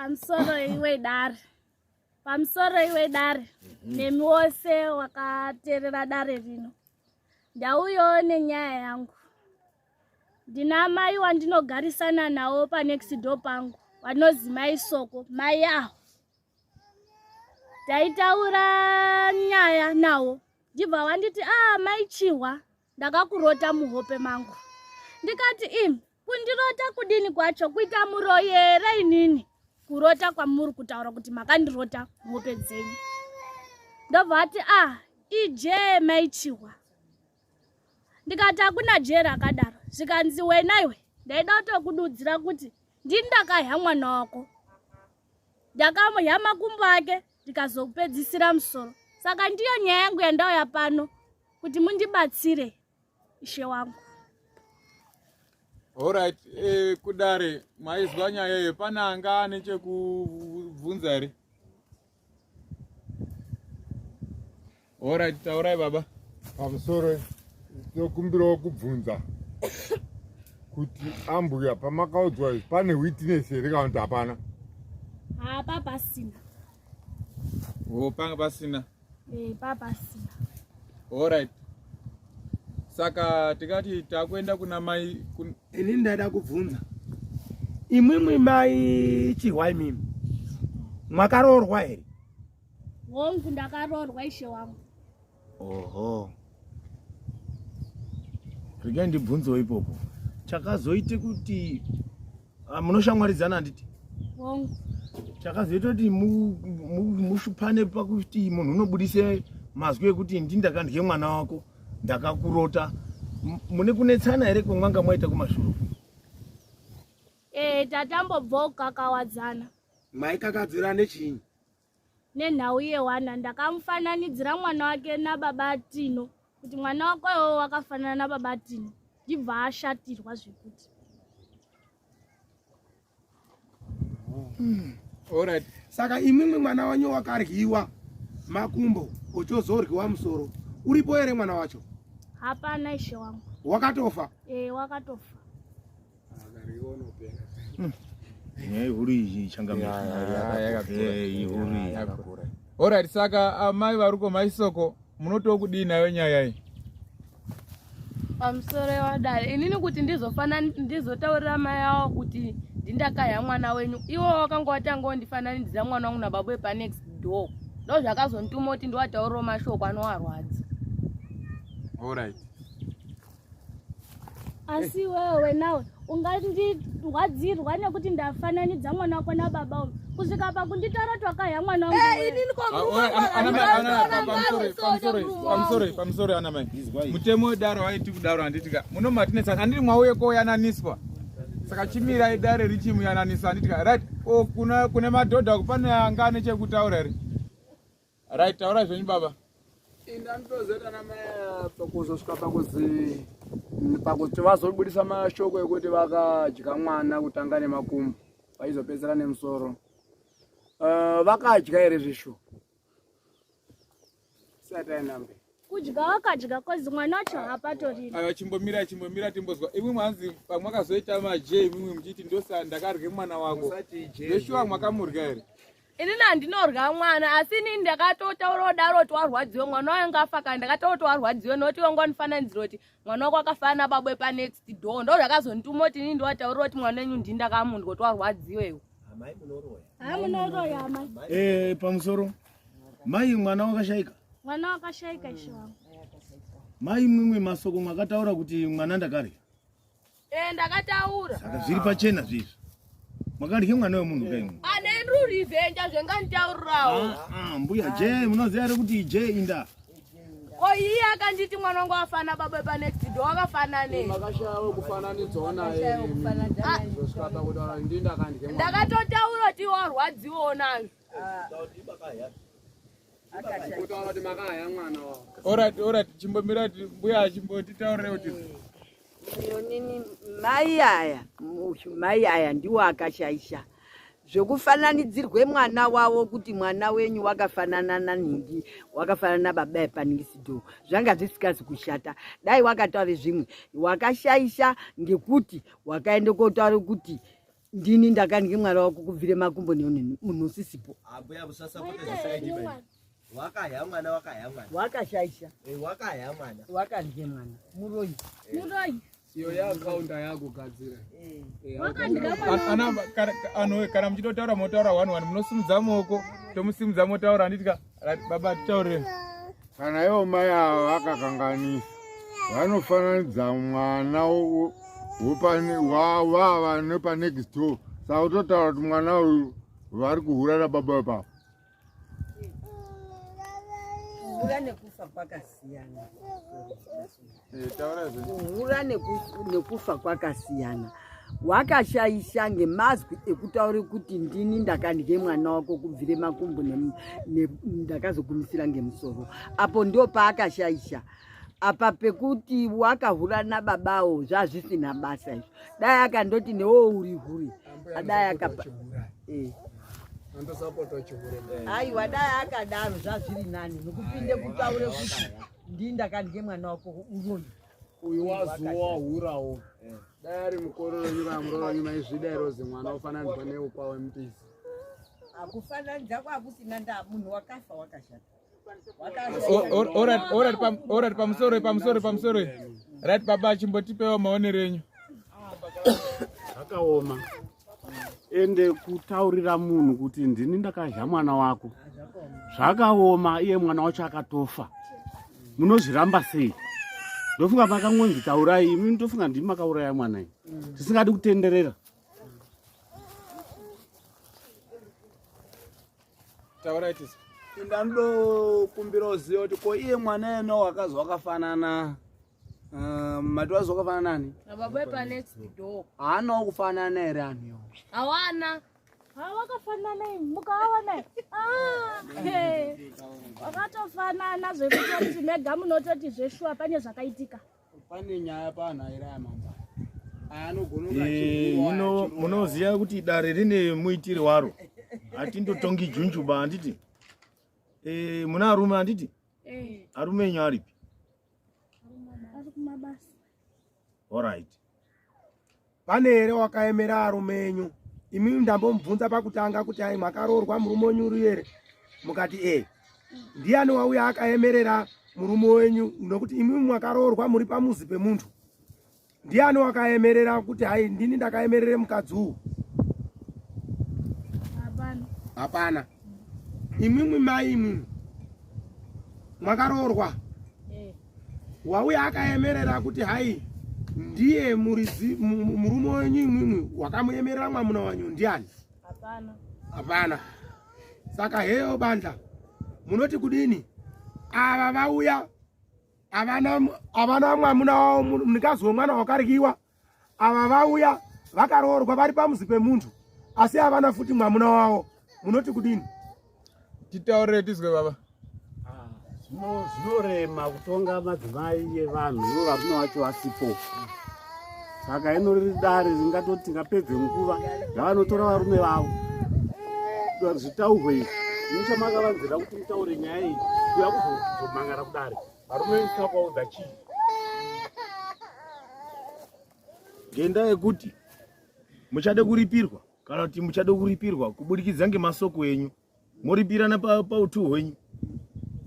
Pamsoro iwe dare. Nemi wose wakaterera dare rino. Ndauyo nenyaya yangu. Ndina mai wandinogarisana nawo pa next door pangu. Wanozi mai Soko, mai aho. Taitaura nyaya nawo. Ndibva wanditi mai Chihwa ndakakurota muhope mangu. Ndikati kundirota kudini kwacho kuita muroyere inini. Kurota kwamuri kutaura kuti makandirota muhope dzenyu. Ndobva ati ije mai Chihwa. Ndikati akuna je rakadaro. Zvikanzi wena iwe ndaida kutokududzira kuti ndindakahya mwana wako. Ndakamuhya makumbo ake ndikazopedzisira musoro. Saka ndiyo nyaya yangu yandauya pano kuti mundibatsire ishe wangu. Alright, kudare maizwa nyaya iyo pana anga nechekubvunza ere? Alright, taurai baba. Pamusoro tokumbirawo kubvunza kuti ambuya pamakaudzwa pane witness here kana kuti hapana? Hapa pasina. Panga pasina? Papasina. Alright. Saka tikati takwenda kuna mai ini ndaida kubvunza. Imwimwi mai Chihwa imimi. Mwakaroorwa here? Hongu ndakaroorwa ishe wangu. Oho. Rega ndibvunzewo ipopo. Chakazoite kuti munoshamwaridzana anditi? Hongu. Chakazoite kuti mushupane pakuti munhu unobudise mazwi ekuti ndindakandye mwana wako ndakakurota. Mune kunetsana here kumwanga mwaita kumashuro? Tatambobvawo kukakawadzana. Mwaikakadzira nechinyi? Nenhau yewana ndakamufananidzira mwana wake nababa Tino. Kuti mwana wako iwowo wakafanana nababa Tino. Ndibva ashatirwa zvekuti. Alright. Saka imwimwi mwana wanyu wakaryiwa makumbo uchozoryiwa musoro. Uripo here mwana wacho? Hapana ishe wangu. Wakatofa? Wakatofa. Huri changamira. Alright, saka amai varuko mai Soko munotokudii nayo nyaya iyi? Pamusoro wadare inini kuti ndizotaurira mai awo kuti ndindakahya mwana wenyu. Iwo wakanga watanga kundifananidzira mwana wangu nababa pa next door. Ndo zvakazontuma kuti ndiwataurira mashoko anowarwadza. Alright. Asi wewe nawe ungandirwadzirwa nekuti ndafananidza mwana wako nababa uyu. Kusvika pakunditaura kuti wakahya mwana wangu. Pamusoro ana mai. Mutemo wedare waiti kudaro handitika. Muno matinetsa handiri mwauye koyananiswa. Saka chimira idare richimuyananisa handitika. Right. Kune madhodha kupane anga nechekutaura here. Right, taura zvenyu baba. Ndandozeta na mai pakuzosvika pakuti vazobudisa mashoko ekuti vakadya mwana kutanga nemakumbo vaizopedzera nemusoro. Vakadya here zvisho? Satainambe. Kudya wakadya kozi mwana wacho hapatoriri. Aiwa chimbomira timbozwa. Imwe mwanzi pamwakazoita maje imwe muchiti ndosa ndakarye mwana wako. Ndeshuwa mwakamurya here? Inini handinorya mwana asi inini ndakatotaura daro twarwadziwe mwana wangu afa kana ndakataura warwadziwe noti wangu anifananidzira kuti mwana wako akafanana nababa pa next door. Ndo zvakazontuma kuti inini ndiwataurira kuti mwana wenyu ndindakamundwa kuti warwadziwewo. Amai munoroya. Munoroya amai. Pamusoro mai mwana wakashaika? Mwana wakashaika ishe wangu. Mai mwimwe masoko mwakataura kuti mwana ndakarya? Ndakataura. Saka zviri pachena zvizvi. Mwakarya mwana wemunhu kaimwe? Anendurivenja zvenganitaurirawo. Mbuya je munoziva here kuti je inda? Iye akanditi mwana wangu afana baba pa next door wakafanana nei? Makashawo kufananidzwa naye. Zvosvika pakutaura ndindakandye mwana. Ndakatotaura kuti warwadziwa nayo. Kutaura kuti makahya mwana wako. Alright, chimbomira mbuya chimbotitaurira kuti nini mai aya ndiwo akashaisha zvokufananidzirwe mwana wawo kuti mwana wenyu wakafanana nanhingi wakafanana nababa epaningisido zvanga zvisikazi kushata. Dai wakataura zvimwe wakashaisha ngekuti wakaenda kotaura kuti ndini ndakandike mwana wako kubvire makumbo nemunhu usisipo. Abuya busasa kuti zvisaidi bani. Wakaya mwana Wakashaisha. Wakaya mwana. Wakandike mwana. Muroyi. Iyo yakaunda yakugadzira. Anhu kana muchitotaura motaura 1-1 munosimudza maoko tomusimudza motaura anditika baba titaurire. Kana ivo mai ava vakakanganisa vanofananidza mwana wava nepanext door. Saka utotaura kuti mwana uyu vari kuhura nababa wepapo. Kuhura nekufa kwakasiyana. Kuhura nekufa kwakasiyana. Wakashaisha ngemazwi ekutaura kuti ndini ndakandike mwana wako kubvire makumbo ndakazogumisira ngemusoro. Apo ndio paakashaisha. Apa pekuti wakahura nababawo zvazvisina basa izvo. Dai akandoti newo uri huri. Adai akapa. Aiwa dai akadaro zvazviri nani nokupinde kutaure kuti ndini ndakandike mwana wako uroyi. Uyu wazuwa hurawo. Dai ari mukororo nyika muroro nyuma izvidairo zemwana ufananidzwa neupa wemutisi. Akufananidza kwakusina ndaa munhu wakafa wakashata. Alright, pamusoro. Right baba chimbotipewo maonero enyu. Zvakaoma. Ende kutaurira munhu kuti ndini ndakazha mwana wako. Zvakaoma iye mwana wacho akatofa. Munozviramba sei? Ndofunga makangonzi taurai, imi ndofunga ndimi makauraya mwana iyi. Tisingadi kutenderera. Taurai tisi. Ndanodo kumbira uziva kuti ko iye mwana eno wakazi wakafanana mati wazi wakafanana nani? Nababa next door. Haanawo kufanana ere anhu iwo? Hawana. Wakafanana mukaona. Wakatofanana zvekuti mega munototi zveshua pane zvakaitika. Pane nyaya panhu aira mamba. Munoziya kuti dare rine muitiri waro. Hatindotongi junjuba handiti. Muna arume handiti? Arume enyu aripi? Ari kumabasa. Alright. Pane ere wakaemera arume enyu? Imi ndambomubvunza pakutanga kuti hai makaroorwa murume wenyu uri ere? Mukati ndiani wauya akaemerera murume wenyu nokuti imi mwakaroorwa muri pamuzi pemuntu. Ndiani wakaemerera kuti hai ndini ndakaemerere mukadzi uyu? Hapana. Imwi mai imwi mwakaroorwa. Wauya akaemerera kuti hai ndiye murume wenyu imwi wakamuemerera mwamuna wanyu ndiani? Hapana. Saka heyo bandla munoti kudini? Ava vauya avana mwamuna wavo munikazi womwana wakarikiwa. Ava vauya vakaroorwa vari pamuzi pemuntu asi havana futi mwamuna wavo. Munoti kudini? Titaurire tizwe baba. Zvinorema kutonga madzimai evanhu ivo varume vacho vasipo. Saka ino riri dare ringatoti ngapedze nguva zvavanotora varume vavo. Zvitaurwe izvi nechamakavanzira kuti mutaure nyaya iyi kuya kuzomangara kudare. Varume isakwaudza chii? Ngendaa yekuti muchade kuripirwa kana kuti muchade kuripirwa kubudikidza ngemasoko enyu. Moripirana pautu hwenyu.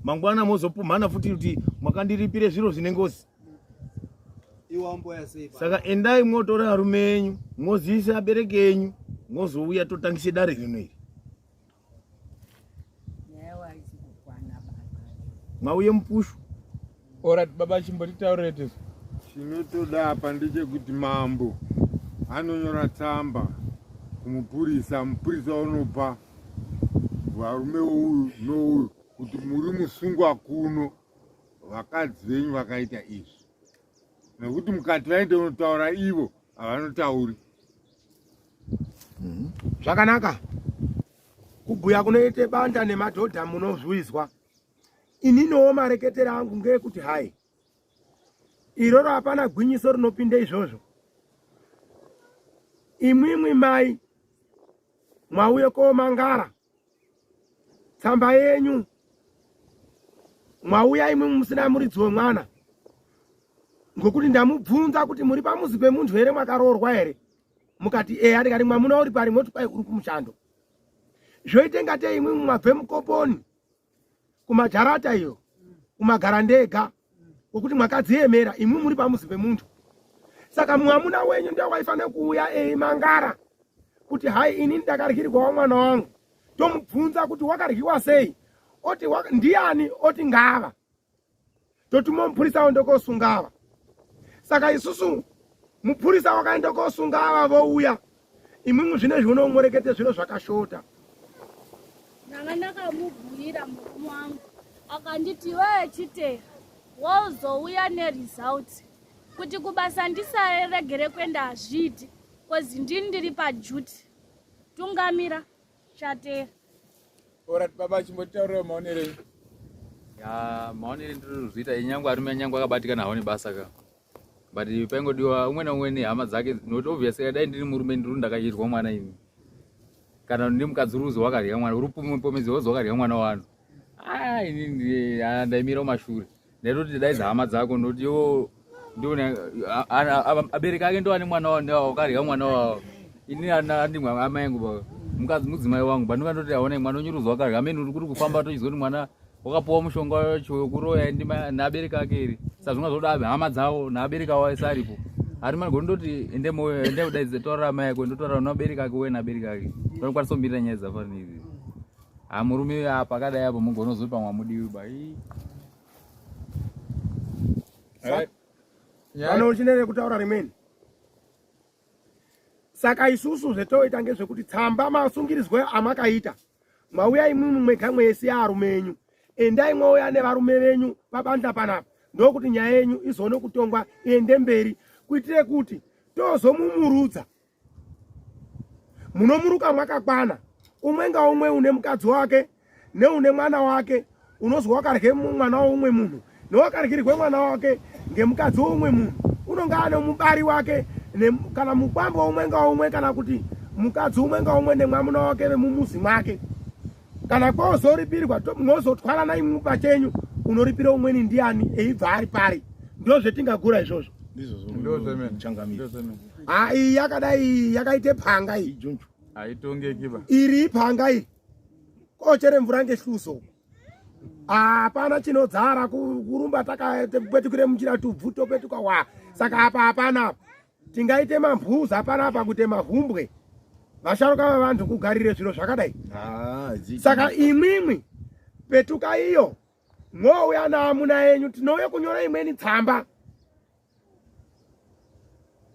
Mangwana mozopumhana futi kuti mwakandiripire zviro zvine ngozi. Saka endai mwotora arume enyu, mwoziise abereki enyu, mwozouya totangise dare rino iri. Mwauye mupushu. Alright baba chimbotitaurire tizwe. Chinotoda apa ndechekuti mambo anonyora tsamba kumupurisa, mupurisa unopa varume uyu nouyu kuti muri musungwa kuno vakadzi venyu vakaita izvi. Nekuti mukati vaende unotaura ivo havanotauri. Zvakanaka. Kubhuya kunoite banda nemadhodha munozvizwa. Ininowo mareketero angu ngekuti hai iroro hapana gwinyiso rinopinde izvozvo. Imwimwi mai mwauye komangara tsamba yenyu mwauya imwe musina muridzi wemwana ngokuti ndamubvunza kuti muri pamuzi pemuntu here mwakaroorwa here. mukati atikati mwamuna uri pari moti kwai uri kumushando zvoite ngatei imwe mwabve mukoponi kumajarata iyo kumagara ndega wokuti mwakadziemera imwe muri pamuzi pemuntu saka mwamuna wenyu ndio waifanira kuuya eimangara kuti hai ini ndakaryirwawo mwana wangu tomubvunza kuti wakaryiwa sei oti ndiani oti ngava totuma mupurisa wende kosungava saka isusu mupurisa wakaenda kosungava vouya imwimwe zvinezvi unomurekete zviro zvakashota ndanga ndakamubhuyira murume wangu akanditi iwewe chiteya wozouya neresult kuti kubasa ndisaregere kwenda hazviiti kozi ndini ndiri pajuti tungamira chatera orati baba chimbotaurira maonerei maonere ndinozviita inyangwe arume anyange akabatika nawo nebasa ka but paingodiwa umwe naumwe nehama dzake nokuti obviously dai ndiri murume ndiri ndakayirwa mwana imi kana ndiri mukadzi ruzi wakarya mwana uri pomedzi wozi wakarya mwana wanu ini ndaimira mashure ndaitoti daidza hama dzako nokuti iwo ndione abereki ake ndo ane mwana wao wakarya mwana wao ini andimwe amai yangu mukadzi mudzimai wangu bandingandoti aona mwana unyuruzi wakarya ameni uri kuri kufamba tochizoti mwana wakapuwa mushonga wacho wekuroya naabereki ake iri saka zvingazoda hama dzavo naabereki avo ese aripo ari manigondoti ende udaidze taurira amai yako endotaura nabereki ake uye naabereki ake vanokwanisa kumirira nyaya dzafanira idzi murume apa akadai apo mugonozoti pamwe amudiwi bai vano uchinere kutaura rimweni saka isusu zvetoita ngezvekuti tsamba masungirizwe amakaita mwauya imwimwe mwega mwese arumenyu endai mwauya nevarume venyu pabandla panapa ndokuti nyaya yenyu izoone kutongwa iende mberi kuitire kuti tozomumurudza munomuruka mwakakwana umwe ngaumwe une mukadzi wake neune mwana wake unozwa wakarye mwana waumwe munhu newakaryirwe mwana wake ngemukadzi woumwe munhu unonga ane mubari wake kana mukwambo umwe ngaumwe kana kuti mukadzi umwe ngaumwe nemwamuna wake vemumuzi mwake kana kwozoripirwa mwozotwarana imwe pachenyu unoripira umweni ndiani eibva ari pari ndo zvetingagura izvozvo iyi yakadai yakaite panga iyi junju haitongeki iri panga iyi kochere mvura ngehluso hapana chinodzara kurumba takapetukire muchira tubvu topetuka wa saka apa hapana tingaite mambhuza hapana apa kuti mahumbwe vasharuka vavantu kugarire zviro zvakadai saka imwimwi petuka iyo mwouya naamuna yenyu tinouye kunyora imweni tsamba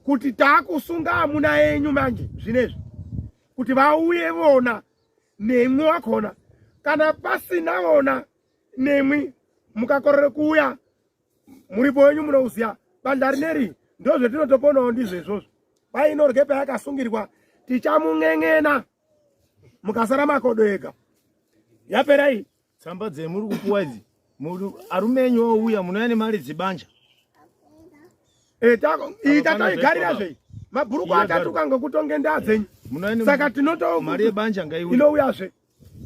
kuti taakusunga amuna yenyu manje zvinezvi kuti vauye vona nemwi wakona kana pasina vona nemwi mukakorere kuuya muripo wenyu munouziya bandla rineri ndo zvetinotoponawo ndizvo izvozvo painorye payakasungirirwa tichamung'eng'ena mukasara makodo ega yapera iyi tsamba dzemuri kupuwa idzi arume enyu ouya munouya nemari dzibanja tatoigarira zvei mabhuruku atatuka ngekutonge ndaa dzenyu saka mari yebanja inouyazve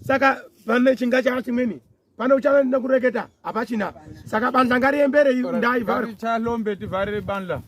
saka pane chinga chaka chimweni pane uchanenda kureketa hapachina saka bandla ngariembere ndaivhari chalombe tivharire bandla